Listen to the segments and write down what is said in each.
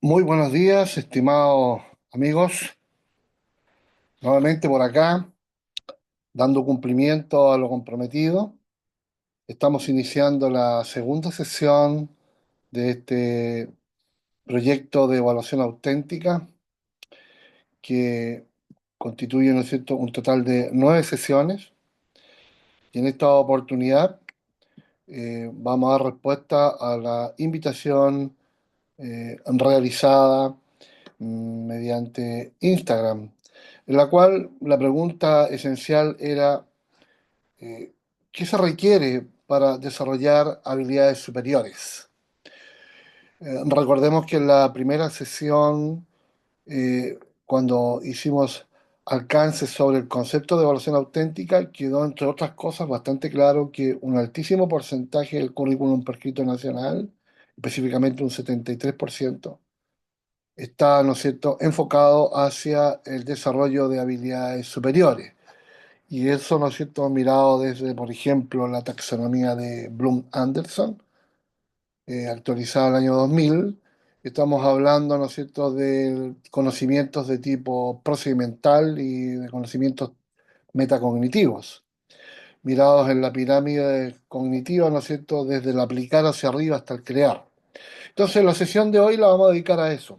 Muy buenos días, estimados amigos. Nuevamente por acá, dando cumplimiento a lo comprometido. Estamos iniciando la segunda sesión de este proyecto de evaluación auténtica que constituye, ¿no es cierto?, un total de 9 sesiones. Y en esta oportunidad vamos a dar respuesta a la invitación realizada mediante Instagram, en la cual la pregunta esencial era eh, ¿qué se requiere para desarrollar habilidades superiores? Recordemos que en la primera sesión, eh, cuando hicimos alcance sobre el concepto de evaluación auténtica, quedó, entre otras cosas, bastante claro que un altísimo porcentaje del currículum prescrito nacional, específicamente un 73%, está, ¿no es cierto?, enfocado hacia el desarrollo de habilidades superiores. Y eso, ¿no es cierto?, mirado desde, por ejemplo, la taxonomía de Bloom Anderson, actualizada el año 2000. Estamos hablando, ¿no es cierto?, de conocimientos de tipo procedimental y de conocimientos metacognitivos, mirados en la pirámide cognitiva, ¿no es cierto?, desde el aplicar hacia arriba hasta el crear. Entonces, la sesión de hoy la vamos a dedicar a eso,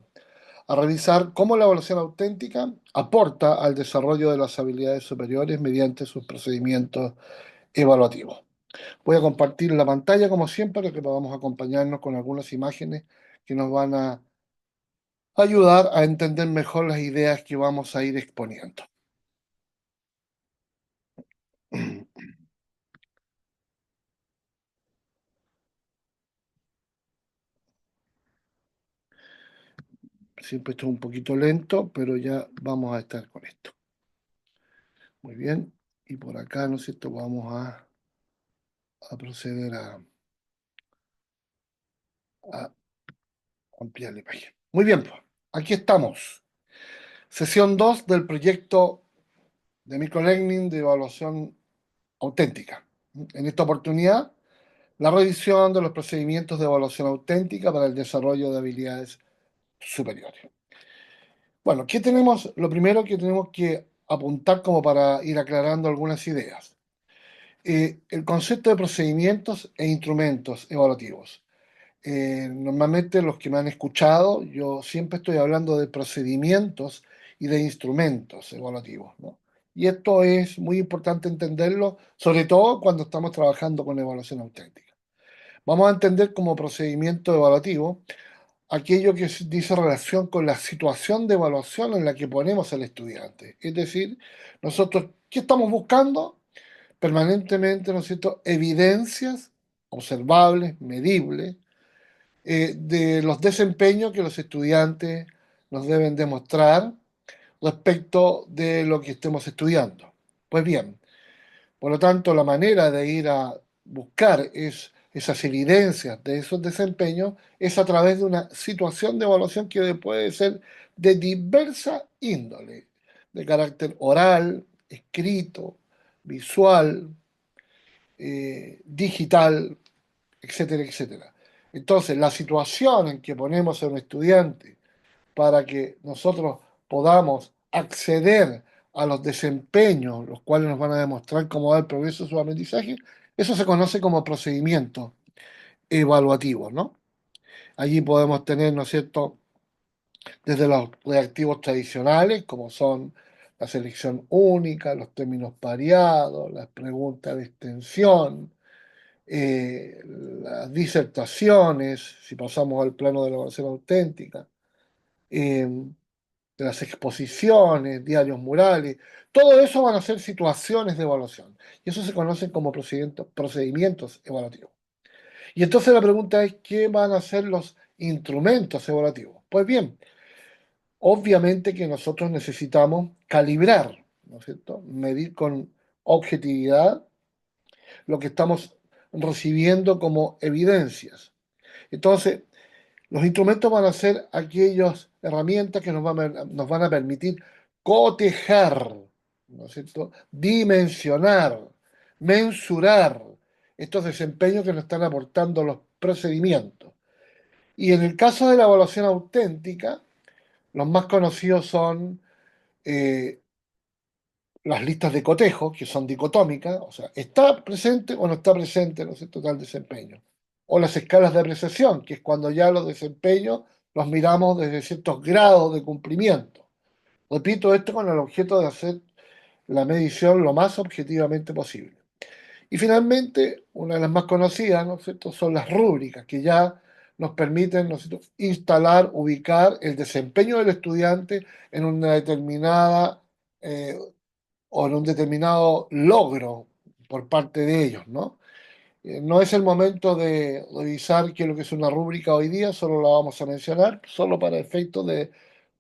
a revisar cómo la evaluación auténtica aporta al desarrollo de las habilidades superiores mediante sus procedimientos evaluativos. Voy a compartir la pantalla como siempre para que podamos acompañarnos con algunas imágenes que nos van a ayudar a entender mejor las ideas que vamos a ir exponiendo. Siempre esto es un poquito lento, pero ya vamos a estar con esto. Muy bien. Y por acá, ¿no es cierto? Vamos a proceder a ampliar la imagen. Muy bien, pues. Aquí estamos. Sesión 2 del proyecto de microlearning de evaluación auténtica. En esta oportunidad, la revisión de los procedimientos de evaluación auténtica para el desarrollo de habilidades superiores. Bueno, ¿qué tenemos? Lo primero que tenemos que apuntar como para ir aclarando algunas ideas. El concepto de procedimientos e instrumentos evaluativos. Normalmente los que me han escuchado, yo siempre estoy hablando de procedimientos y de instrumentos evaluativos, ¿no? Y esto es muy importante entenderlo, sobre todo cuando estamos trabajando con evaluación auténtica. Vamos a entender como procedimiento evaluativo aquello que dice relación con la situación de evaluación en la que ponemos al estudiante. Es decir, nosotros, ¿qué estamos buscando? Permanentemente, ¿no es cierto?, evidencias observables, medibles, de los desempeños que los estudiantes nos deben demostrar respecto de lo que estemos estudiando. Pues bien, por lo tanto, la manera de ir a buscar esas evidencias de esos desempeños es a través de una situación de evaluación que puede ser de diversa índole, de carácter oral, escrito, visual, digital, etcétera, etcétera. Entonces, la situación en que ponemos a un estudiante para que nosotros podamos acceder a los desempeños, los cuales nos van a demostrar cómo va el progreso de su aprendizaje, eso se conoce como procedimiento evaluativo, ¿no? Allí podemos tener, ¿no es cierto?, desde los reactivos tradicionales, como son la selección única, los términos pareados, las preguntas de extensión, las disertaciones, si pasamos al plano de la evaluación auténtica, eh, de las exposiciones, diarios murales, todo eso van a ser situaciones de evaluación. Y eso se conocen como procedimientos evaluativos. Y entonces la pregunta es, ¿qué van a ser los instrumentos evaluativos? Pues bien, obviamente que nosotros necesitamos calibrar, ¿no es cierto? Medir con objetividad lo que estamos recibiendo como evidencias. Entonces, los instrumentos van a ser aquellas herramientas que nos van a permitir cotejar, ¿no es cierto?, dimensionar, mensurar estos desempeños que nos están aportando los procedimientos. Y en el caso de la evaluación auténtica, los más conocidos son eh, las listas de cotejo, que son dicotómicas, o sea, está presente o no está presente, ¿no es cierto?, tal desempeño. O las escalas de apreciación, que es cuando ya los desempeños los miramos desde ciertos grados de cumplimiento. Repito esto con el objeto de hacer la medición lo más objetivamente posible. Y finalmente, una de las más conocidas, ¿no es cierto?, son las rúbricas, que ya nos permiten, ¿no es cierto?, instalar, ubicar el desempeño del estudiante en una determinada o en un determinado logro por parte de ellos, ¿no? No es el momento de revisar qué es lo que es una rúbrica hoy día, solo la vamos a mencionar, solo para efectos de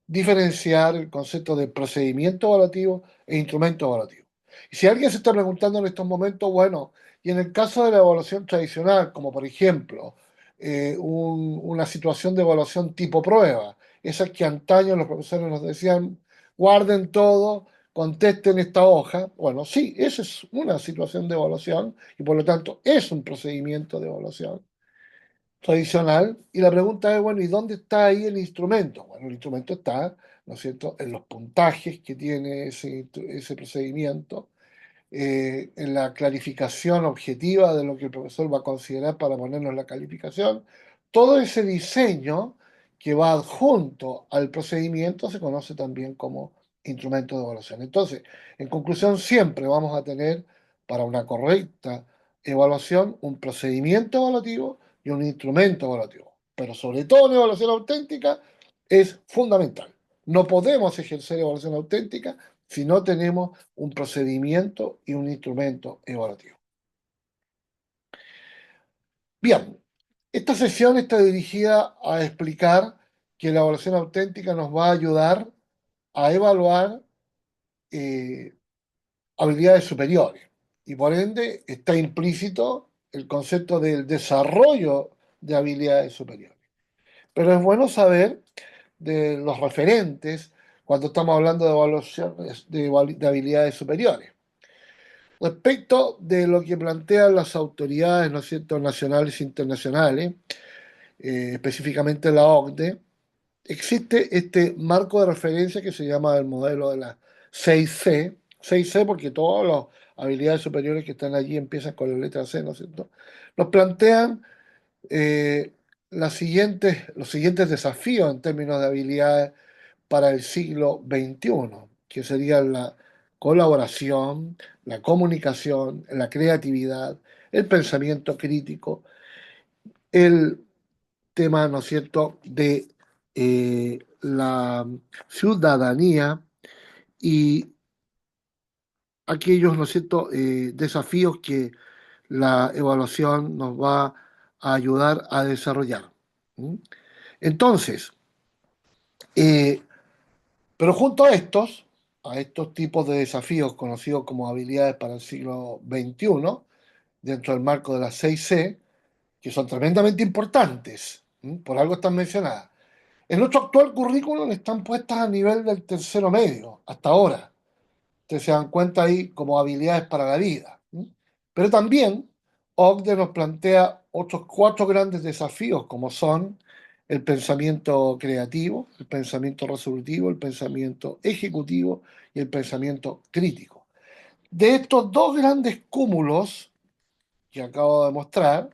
diferenciar el concepto de procedimiento evaluativo e instrumento evaluativo. Y si alguien se está preguntando en estos momentos, bueno, y en el caso de la evaluación tradicional, como por ejemplo una situación de evaluación tipo prueba, esas que antaño los profesores nos decían, guarden todo, contesten esta hoja, bueno, sí, esa es una situación de evaluación y por lo tanto es un procedimiento de evaluación tradicional. Y la pregunta es, bueno, ¿y dónde está ahí el instrumento? Bueno, el instrumento está, ¿no es cierto?, en los puntajes que tiene ese procedimiento, en la clarificación objetiva de lo que el profesor va a considerar para ponernos la calificación. Todo ese diseño que va adjunto al procedimiento se conoce también como instrumento de evaluación. Entonces, en conclusión, siempre vamos a tener para una correcta evaluación un procedimiento evaluativo y un instrumento evaluativo. Pero sobre todo en evaluación auténtica es fundamental. No podemos ejercer evaluación auténtica si no tenemos un procedimiento y un instrumento evaluativo. Bien, esta sesión está dirigida a explicar que la evaluación auténtica nos va a ayudar a evaluar eh, habilidades superiores y por ende está implícito el concepto del desarrollo de habilidades superiores. Pero es bueno saber de los referentes cuando estamos hablando de evaluaciones de habilidades superiores. Respecto de lo que plantean las autoridades, ¿no es cierto?, nacionales e internacionales, específicamente la OCDE, existe este marco de referencia que se llama el modelo de las 6C, 6C porque todas las habilidades superiores que están allí empiezan con la letra C, ¿no es cierto? Nos plantean eh, los siguientes desafíos en términos de habilidades para el siglo XXI, que serían la colaboración, la comunicación, la creatividad, el pensamiento crítico, el tema, ¿no es cierto?, de la ciudadanía y aquellos, ¿no es cierto?, desafíos que la evaluación nos va a ayudar a desarrollar. ¿Mm? Entonces, eh, pero junto a estos tipos de desafíos conocidos como habilidades para el siglo XXI, dentro del marco de las 6C, que son tremendamente importantes, por algo están mencionadas. En nuestro actual currículum están puestas a nivel del tercero medio, hasta ahora. Ustedes se dan cuenta ahí como habilidades para la vida. Pero también OCDE nos plantea otros cuatro grandes desafíos, como son el pensamiento creativo, el pensamiento resolutivo, el pensamiento ejecutivo y el pensamiento crítico. De estos dos grandes cúmulos que acabo de mostrar,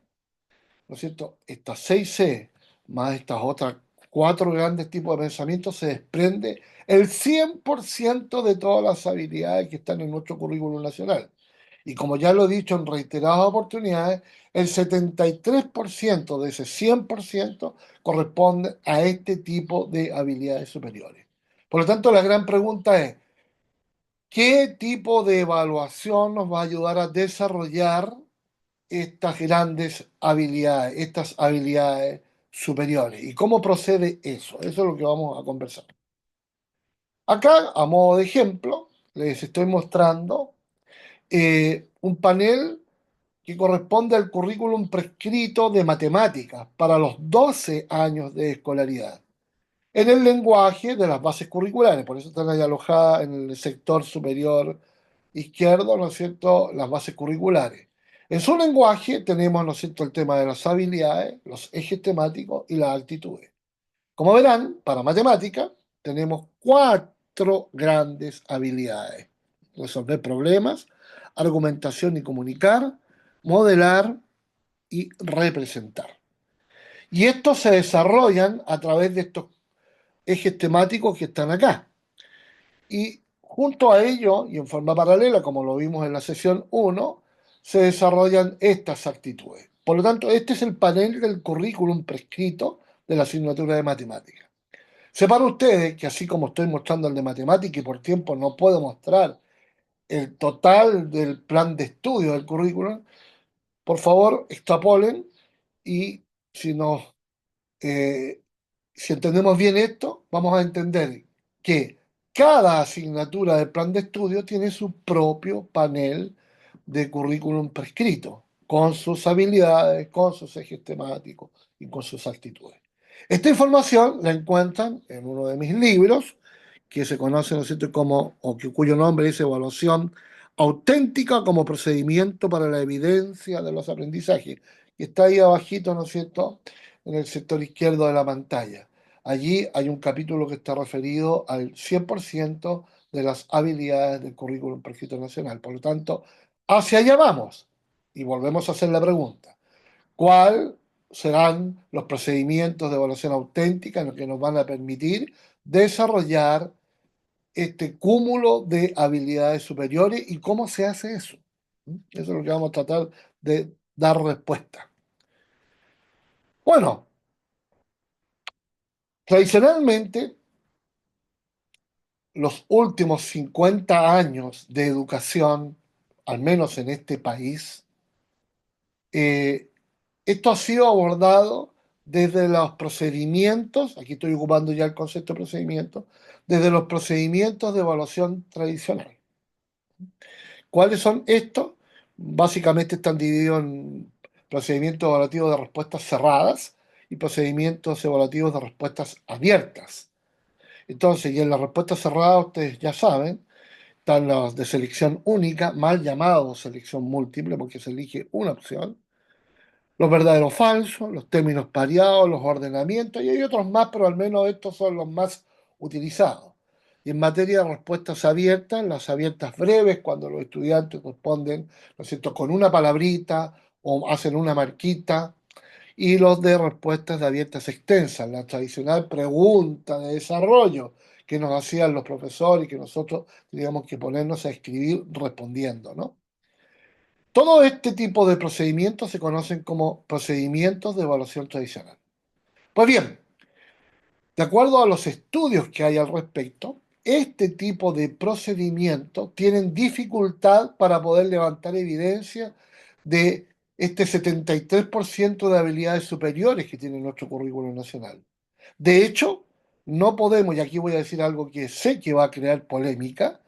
¿no es cierto? Estas 6C más estas otras cuatro grandes tipos de pensamiento se desprende el 100% de todas las habilidades que están en nuestro currículum nacional. Y como ya lo he dicho en reiteradas oportunidades, el 73% de ese 100% corresponde a este tipo de habilidades superiores. Por lo tanto, la gran pregunta es, ¿qué tipo de evaluación nos va a ayudar a desarrollar estas grandes habilidades, estas habilidades superiores? ¿Y cómo procede eso? Eso es lo que vamos a conversar. Acá, a modo de ejemplo, les estoy mostrando un panel que corresponde al currículum prescrito de matemáticas para los 12 años de escolaridad, en el lenguaje de las bases curriculares, por eso están ahí alojadas en el sector superior izquierdo, ¿no es cierto?, las bases curriculares. En su lenguaje tenemos, ¿no es cierto?, el tema de las habilidades, los ejes temáticos y las actitudes. Como verán, para matemática tenemos cuatro grandes habilidades: resolver problemas, argumentación y comunicar, modelar y representar. Y estos se desarrollan a través de estos ejes temáticos que están acá. Y junto a ello, y en forma paralela, como lo vimos en la sesión uno, se desarrollan estas actitudes. Por lo tanto, este es el panel del currículum prescrito de la asignatura de matemáticas. Sepan ustedes que así como estoy mostrando el de matemática y por tiempo no puedo mostrar el total del plan de estudio del currículum, por favor extrapolen y si nos eh, si entendemos bien esto, vamos a entender que cada asignatura del plan de estudio tiene su propio panel de currículum prescrito, con sus habilidades, con sus ejes temáticos y con sus actitudes. Esta información la encuentran en uno de mis libros, que se conoce, ¿no es cierto?, como, o que, cuyo nombre es Evaluación Auténtica como Procedimiento para la Evidencia de los Aprendizajes, y está ahí abajito, ¿no es cierto?, en el sector izquierdo de la pantalla. Allí hay un capítulo que está referido al 100% de las habilidades del currículum prescrito nacional. Por lo tanto, hacia allá vamos. Y volvemos a hacer la pregunta: ¿cuáles serán los procedimientos de evaluación auténtica en los que nos van a permitir desarrollar este cúmulo de habilidades superiores y cómo se hace eso? Eso es lo que vamos a tratar de dar respuesta. Bueno, tradicionalmente, los últimos 50 años de educación, al menos en este país, eh, esto ha sido abordado desde los procedimientos, aquí estoy ocupando ya el concepto de procedimiento, desde los procedimientos de evaluación tradicional. ¿Cuáles son estos? Básicamente están divididos en procedimientos evaluativos de respuestas cerradas y procedimientos evaluativos de respuestas abiertas. Entonces, y en las respuestas cerradas, ustedes ya saben, están los de selección única, mal llamados selección múltiple, porque se elige una opción, los verdaderos falsos, los términos pareados, los ordenamientos, y hay otros más, pero al menos estos son los más utilizados. Y en materia de respuestas abiertas, las abiertas breves, cuando los estudiantes responden, ¿no es cierto?, con una palabrita o hacen una marquita, y los de respuestas de abiertas extensas, la tradicional pregunta de desarrollo que nos hacían los profesores y que nosotros teníamos que ponernos a escribir respondiendo, ¿no? Todo este tipo de procedimientos se conocen como procedimientos de evaluación tradicional. Pues bien, de acuerdo a los estudios que hay al respecto, este tipo de procedimientos tienen dificultad para poder levantar evidencia de este 73% de habilidades superiores que tiene nuestro currículo nacional. De hecho, no podemos, y aquí voy a decir algo que sé que va a crear polémica,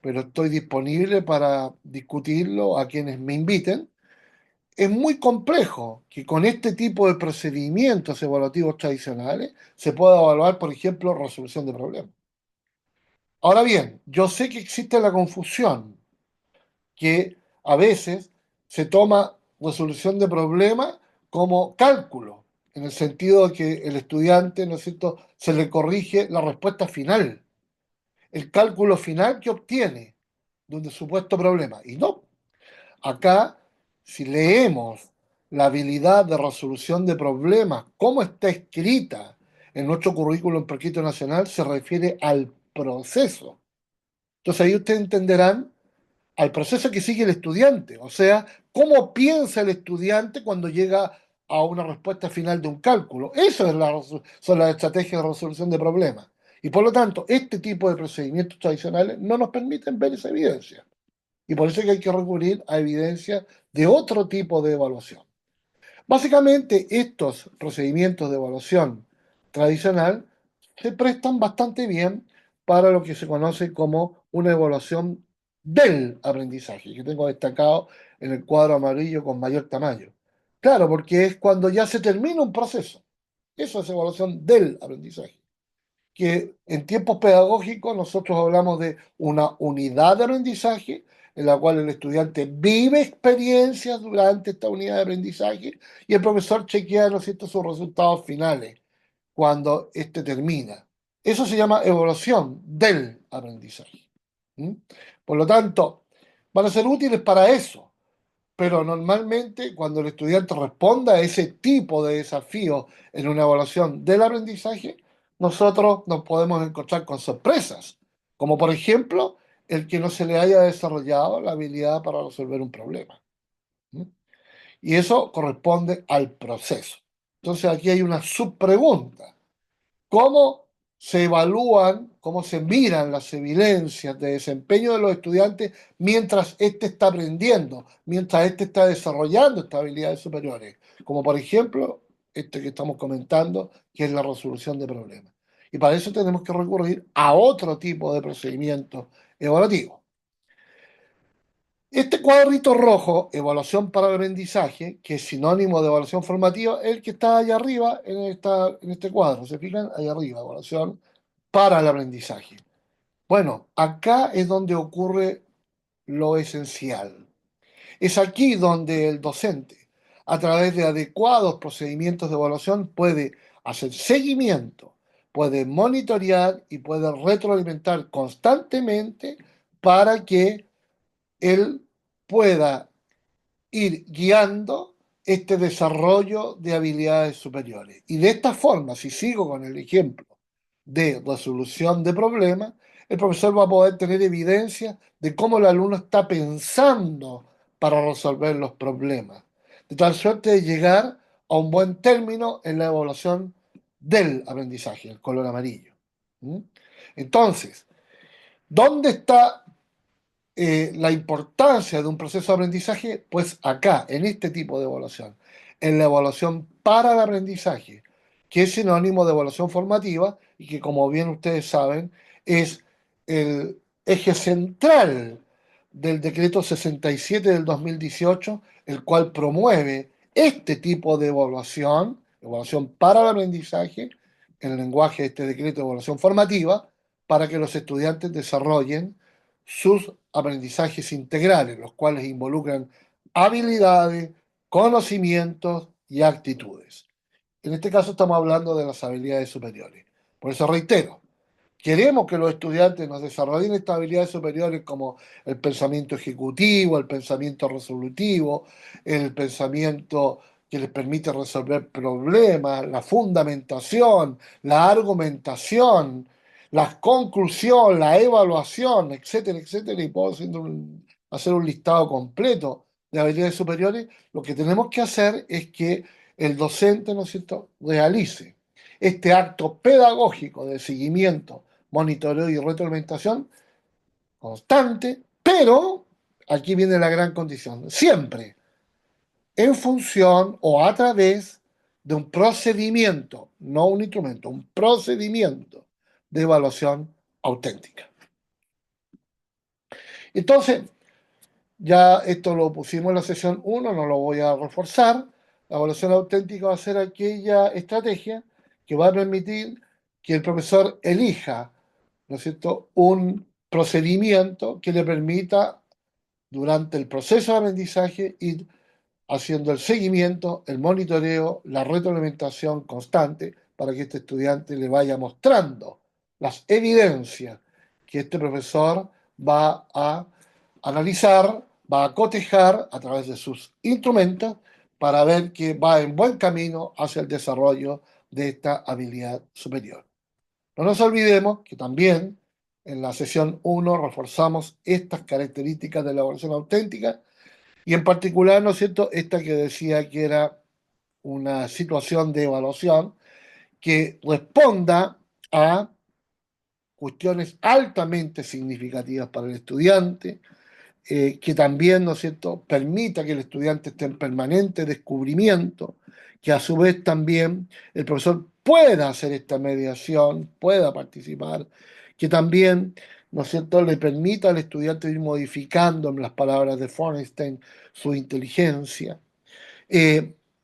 pero estoy disponible para discutirlo a quienes me inviten. Es muy complejo que con este tipo de procedimientos evaluativos tradicionales se pueda evaluar, por ejemplo, resolución de problemas. Ahora bien, yo sé que existe la confusión, que a veces se toma resolución de problemas como cálculo, en el sentido de que el estudiante, ¿no es cierto?, se le corrige la respuesta final, el cálculo final que obtiene de un supuesto problema. Y no, acá, si leemos la habilidad de resolución de problemas, como está escrita en nuestro currículum prescrito nacional, se refiere al proceso. Entonces ahí ustedes entenderán al proceso que sigue el estudiante, o sea, cómo piensa el estudiante cuando llega a una respuesta final de un cálculo. Eso es son las estrategias de resolución de problemas. Y por lo tanto, este tipo de procedimientos tradicionales no nos permiten ver esa evidencia. Y por eso es que hay que recurrir a evidencia de otro tipo de evaluación. Básicamente, estos procedimientos de evaluación tradicional se prestan bastante bien para lo que se conoce como una evaluación del aprendizaje, que tengo destacado en el cuadro amarillo con mayor tamaño. Claro, porque es cuando ya se termina un proceso. Eso es evaluación del aprendizaje. Que en tiempos pedagógicos nosotros hablamos de una unidad de aprendizaje, en la cual el estudiante vive experiencias durante esta unidad de aprendizaje y el profesor chequea, ¿no es cierto?, sus resultados finales cuando éste termina. Eso se llama evaluación del aprendizaje. ¿Mm? Por lo tanto, van a ser útiles para eso, pero normalmente cuando el estudiante responda a ese tipo de desafío en una evaluación del aprendizaje, nosotros nos podemos encontrar con sorpresas, como por ejemplo el que no se le haya desarrollado la habilidad para resolver un problema. ¿Mm? Y eso corresponde al proceso. Entonces aquí hay una subpregunta. ¿Cómo se evalúan, cómo se miran las evidencias de desempeño de los estudiantes mientras éste está aprendiendo, mientras éste está desarrollando estas habilidades superiores? Como por ejemplo, este que estamos comentando, que es la resolución de problemas. Y para eso tenemos que recurrir a otro tipo de procedimiento evaluativo. Este cuadrito rojo, evaluación para el aprendizaje, que es sinónimo de evaluación formativa, es el que está allá arriba en este cuadro. ¿Se fijan? Allá arriba, evaluación para el aprendizaje. Bueno, acá es donde ocurre lo esencial. Es aquí donde el docente, a través de adecuados procedimientos de evaluación, puede hacer seguimiento, puede monitorear y puede retroalimentar constantemente para que él pueda ir guiando este desarrollo de habilidades superiores. Y de esta forma, si sigo con el ejemplo de resolución de problemas, el profesor va a poder tener evidencia de cómo el alumno está pensando para resolver los problemas, de tal suerte de llegar a un buen término en la evaluación del aprendizaje, el color amarillo. ¿Mm? Entonces, ¿dónde está la importancia de un proceso de aprendizaje? Pues acá, en este tipo de evaluación, en la evaluación para el aprendizaje, que es sinónimo de evaluación formativa y que, como bien ustedes saben, es el eje central del decreto 67 del 2018, el cual promueve este tipo de evaluación, evaluación para el aprendizaje, en el lenguaje de este decreto de evaluación formativa, para que los estudiantes desarrollen sus aprendizajes integrales, los cuales involucran habilidades, conocimientos y actitudes. En este caso estamos hablando de las habilidades superiores. Por eso reitero, queremos que los estudiantes nos desarrollen estas habilidades superiores como el pensamiento ejecutivo, el pensamiento resolutivo, el pensamiento que les permite resolver problemas, la fundamentación, la argumentación, la conclusión, la evaluación, etcétera, etcétera, y puedo hacer un listado completo de habilidades superiores. Lo que tenemos que hacer es que el docente, ¿no es cierto?, realice este acto pedagógico de seguimiento, monitoreo y retroalimentación constante, pero aquí viene la gran condición, siempre en función o a través de un procedimiento, no un instrumento, un procedimiento de evaluación auténtica. Entonces, ya esto lo pusimos en la sesión 1, no lo voy a reforzar. La evaluación auténtica va a ser aquella estrategia que va a permitir que el profesor elija, ¿no es cierto?, un procedimiento que le permita, durante el proceso de aprendizaje, ir haciendo el seguimiento, el monitoreo, la retroalimentación constante para que este estudiante le vaya mostrando las evidencias que este profesor va a analizar, va a cotejar a través de sus instrumentos para ver que va en buen camino hacia el desarrollo de esta habilidad superior. No nos olvidemos que también en la sesión 1 reforzamos estas características de la evaluación auténtica y en particular, ¿no es cierto?, esta que decía que era una situación de evaluación que responda a cuestiones altamente significativas para el estudiante, que también, ¿no es cierto?, permita que el estudiante esté en permanente descubrimiento, que a su vez también el profesor pueda hacer esta mediación, pueda participar, que también, ¿no es cierto?, le permita al estudiante ir modificando, en las palabras de Fornstein, su inteligencia,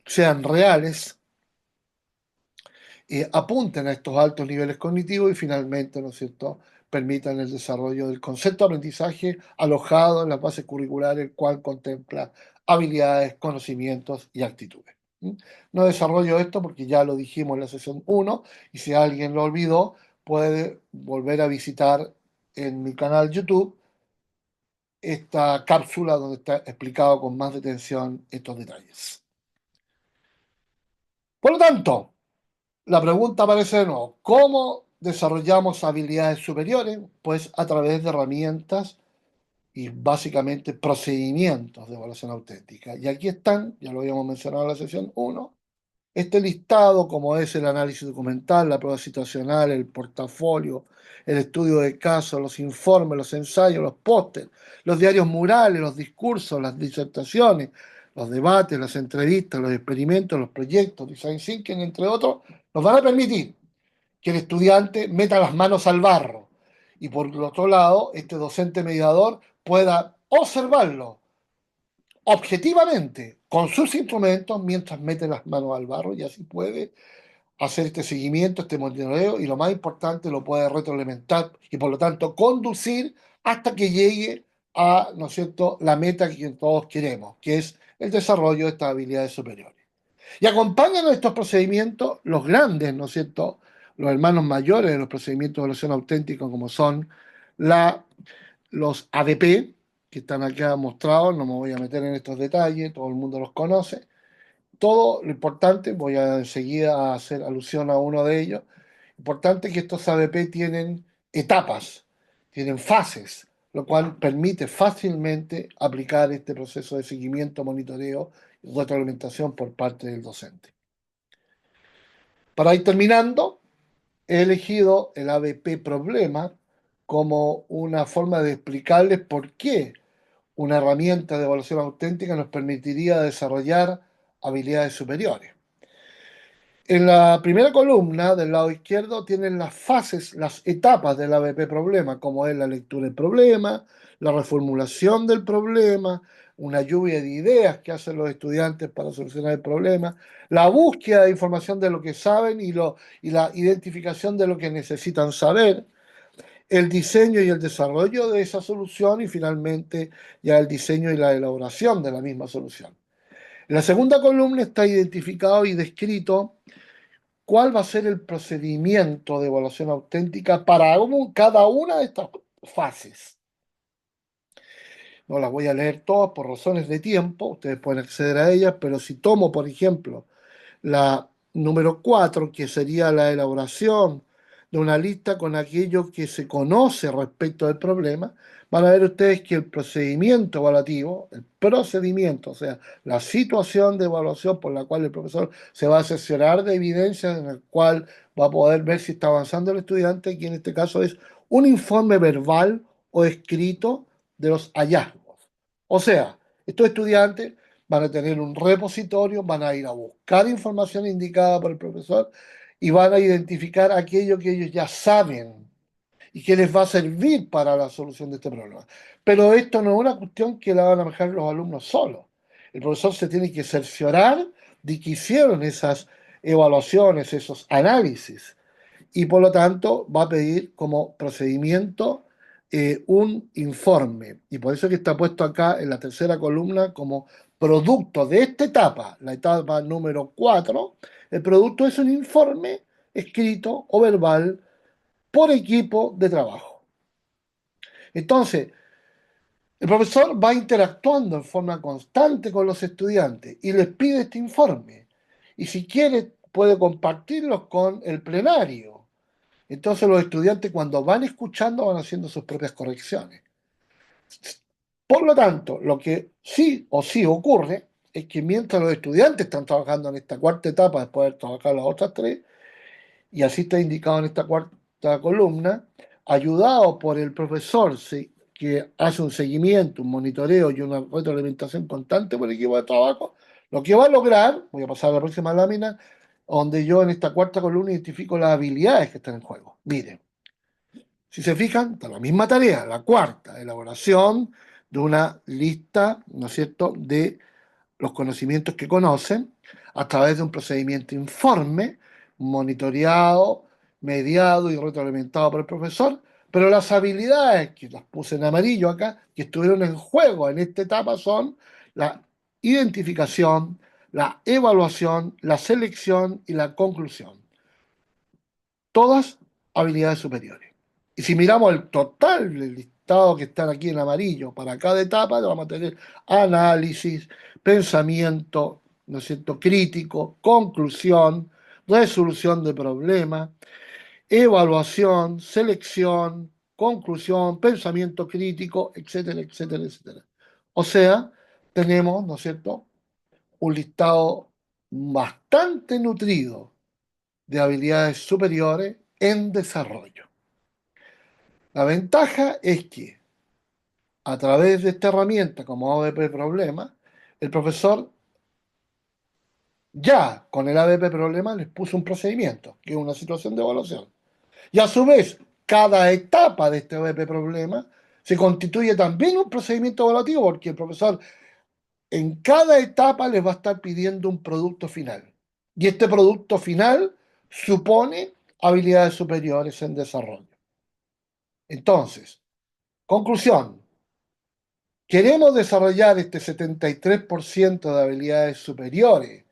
sean reales, apunten a estos altos niveles cognitivos y finalmente, ¿no es cierto?, permitan el desarrollo del concepto de aprendizaje alojado en las bases curriculares, el cual contempla habilidades, conocimientos y actitudes. ¿Mm? No desarrollo esto porque ya lo dijimos en la sesión 1 y si alguien lo olvidó, puede volver a visitar en mi canal YouTube esta cápsula donde está explicado con más detención estos detalles. Por lo tanto, la pregunta aparece de nuevo, ¿cómo desarrollamos habilidades superiores? Pues a través de herramientas y básicamente procedimientos de evaluación auténtica. Y aquí están, ya lo habíamos mencionado en la sesión 1, este listado, como es el análisis documental, la prueba situacional, el portafolio, el estudio de casos, los informes, los ensayos, los pósters, los diarios murales, los discursos, las disertaciones, los debates, las entrevistas, los experimentos, los proyectos, design thinking, entre otros, nos van a permitir que el estudiante meta las manos al barro y por el otro lado, este docente mediador pueda observarlo objetivamente con sus instrumentos mientras mete las manos al barro y así puede hacer este seguimiento, este monitoreo y lo más importante, lo puede retroalimentar y por lo tanto conducir hasta que llegue a, ¿no es cierto?, la meta que todos queremos, que es el desarrollo de estas habilidades superiores. Y acompañan a estos procedimientos los grandes, ¿no es cierto?, los hermanos mayores de los procedimientos de evaluación auténtica, como son la, los ADP, que están acá mostrados, no me voy a meter en estos detalles, todo el mundo los conoce. Todo lo importante, voy a enseguida hacer alusión a uno de ellos, importante que estos ADP tienen etapas, tienen fases, lo cual permite fácilmente aplicar este proceso de seguimiento, monitoreo y retroalimentación por parte del docente. Para ir terminando, he elegido el ABP problema como una forma de explicarles por qué una herramienta de evaluación auténtica nos permitiría desarrollar habilidades superiores. En la primera columna del lado izquierdo tienen las fases, las etapas del ABP problema, como es la lectura del problema, la reformulación del problema, una lluvia de ideas que hacen los estudiantes para solucionar el problema, la búsqueda de información de lo que saben y la identificación de lo que necesitan saber, el diseño y el desarrollo de esa solución y finalmente ya el diseño y la elaboración de la misma solución. En la segunda columna está identificado y descrito cuál va a ser el procedimiento de evaluación auténtica para cada una de estas fases. No las voy a leer todas por razones de tiempo, ustedes pueden acceder a ellas, pero si tomo, por ejemplo, la número 4, que sería la elaboración de una lista con aquello que se conoce respecto del problema, van a ver ustedes que el procedimiento evaluativo, el procedimiento, o sea, la situación de evaluación por la cual el profesor se va a asesorar de evidencias en el cual va a poder ver si está avanzando el estudiante, que en este caso es un informe verbal o escrito de los hallazgos. O sea, estos estudiantes van a tener un repositorio, van a ir a buscar información indicada por el profesor y van a identificar aquello que ellos ya saben y que les va a servir para la solución de este problema. Pero esto no es una cuestión que la van a manejar los alumnos solos. El profesor se tiene que cerciorar de que hicieron esas evaluaciones, esos análisis y por lo tanto va a pedir como procedimiento un informe. Y por eso que está puesto acá en la tercera columna como producto de esta etapa, la etapa número 4, el producto es un informe escrito o verbal por equipo de trabajo. Entonces, el profesor va interactuando en forma constante con los estudiantes y les pide este informe. Y si quiere, puede compartirlos con el plenario. Entonces los estudiantes cuando van escuchando van haciendo sus propias correcciones. Por lo tanto, lo que sí o sí ocurre es que mientras los estudiantes están trabajando en esta cuarta etapa, después de haber trabajado las otras tres, y así está indicado en esta cuarta columna, ayudado por el profesor que hace un seguimiento, un monitoreo y una retroalimentación constante por el equipo de trabajo, lo que va a lograr, voy a pasar a la próxima lámina, donde yo en esta cuarta columna identifico las habilidades que están en juego. Miren, si se fijan, está la misma tarea, la cuarta, elaboración de una lista, ¿no es cierto?, de los conocimientos que conocen a través de un procedimiento informe, monitoreado, mediado y retroalimentado por el profesor Pero las habilidades que las puse en amarillo acá, que estuvieron en juego en esta etapa, son la identificación, la evaluación, la selección y la conclusión. Todas habilidades superiores. Y si miramos el total del listado que están aquí en amarillo para cada etapa, vamos a tener análisis, pensamiento, ¿no es cierto?, crítico, conclusión, resolución de problemas, evaluación, selección, conclusión, pensamiento crítico, etcétera, etcétera, etcétera. O sea, tenemos, ¿no es cierto?, un listado bastante nutrido de habilidades superiores en desarrollo. La ventaja es que a través de esta herramienta como ABP Problema, el profesor ya con el ABP Problema les puso un procedimiento, que es una situación de evaluación. Y a su vez, cada etapa de este ABP Problema se constituye también un procedimiento evaluativo, porque el profesor en cada etapa les va a estar pidiendo un producto final. Y este producto final supone habilidades superiores en desarrollo. Entonces, conclusión, queremos desarrollar este 73% de habilidades superiores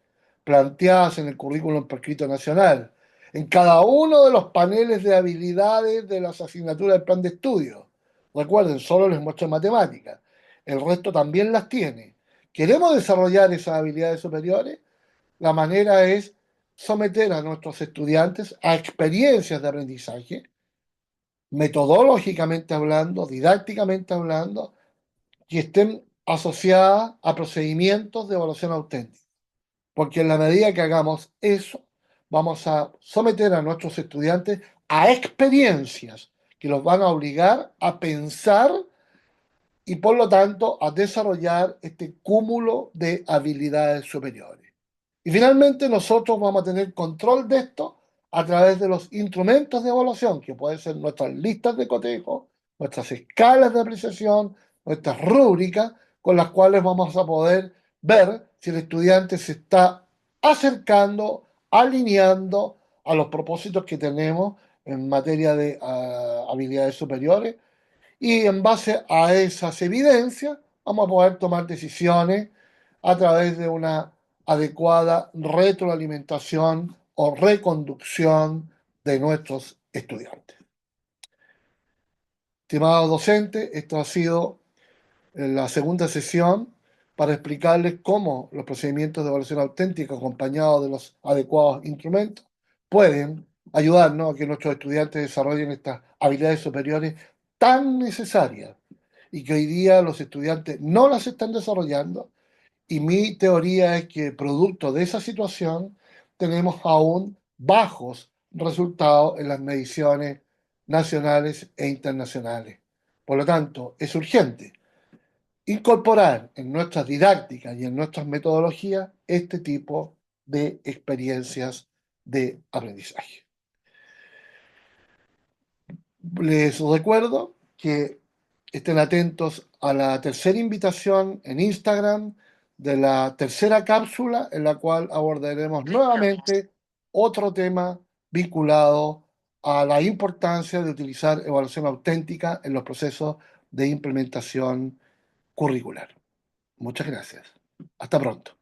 planteadas en el currículum prescrito nacional, en cada uno de los paneles de habilidades de las asignaturas del plan de estudio. Recuerden, solo les muestro matemáticas, el resto también las tiene. ¿Queremos desarrollar esas habilidades superiores? La manera es someter a nuestros estudiantes a experiencias de aprendizaje, metodológicamente hablando, didácticamente hablando, que estén asociadas a procedimientos de evaluación auténtica. Porque en la medida que hagamos eso, vamos a someter a nuestros estudiantes a experiencias que los van a obligar a pensar y por lo tanto a desarrollar este cúmulo de habilidades superiores. Y finalmente nosotros vamos a tener control de esto a través de los instrumentos de evaluación, que pueden ser nuestras listas de cotejo, nuestras escalas de apreciación, nuestras rúbricas, con las cuales vamos a poder ver si el estudiante se está acercando, alineando a los propósitos que tenemos en materia de habilidades superiores y en base a esas evidencias vamos a poder tomar decisiones a través de una adecuada retroalimentación o reconducción de nuestros estudiantes. Estimados docentes, esto ha sido la segunda sesión para explicarles cómo los procedimientos de evaluación auténtica acompañados de los adecuados instrumentos pueden ayudarnos a que nuestros estudiantes desarrollen estas habilidades superiores tan necesarias y que hoy día los estudiantes no las están desarrollando. Y mi teoría es que producto de esa situación tenemos aún bajos resultados en las mediciones nacionales e internacionales. Por lo tanto, es urgente incorporar en nuestras didácticas y en nuestras metodologías este tipo de experiencias de aprendizaje. Les recuerdo que estén atentos a la tercera invitación en Instagram de la tercera cápsula en la cual abordaremos nuevamente otro tema vinculado a la importancia de utilizar evaluación auténtica en los procesos de implementación curricular. Muchas gracias. Hasta pronto.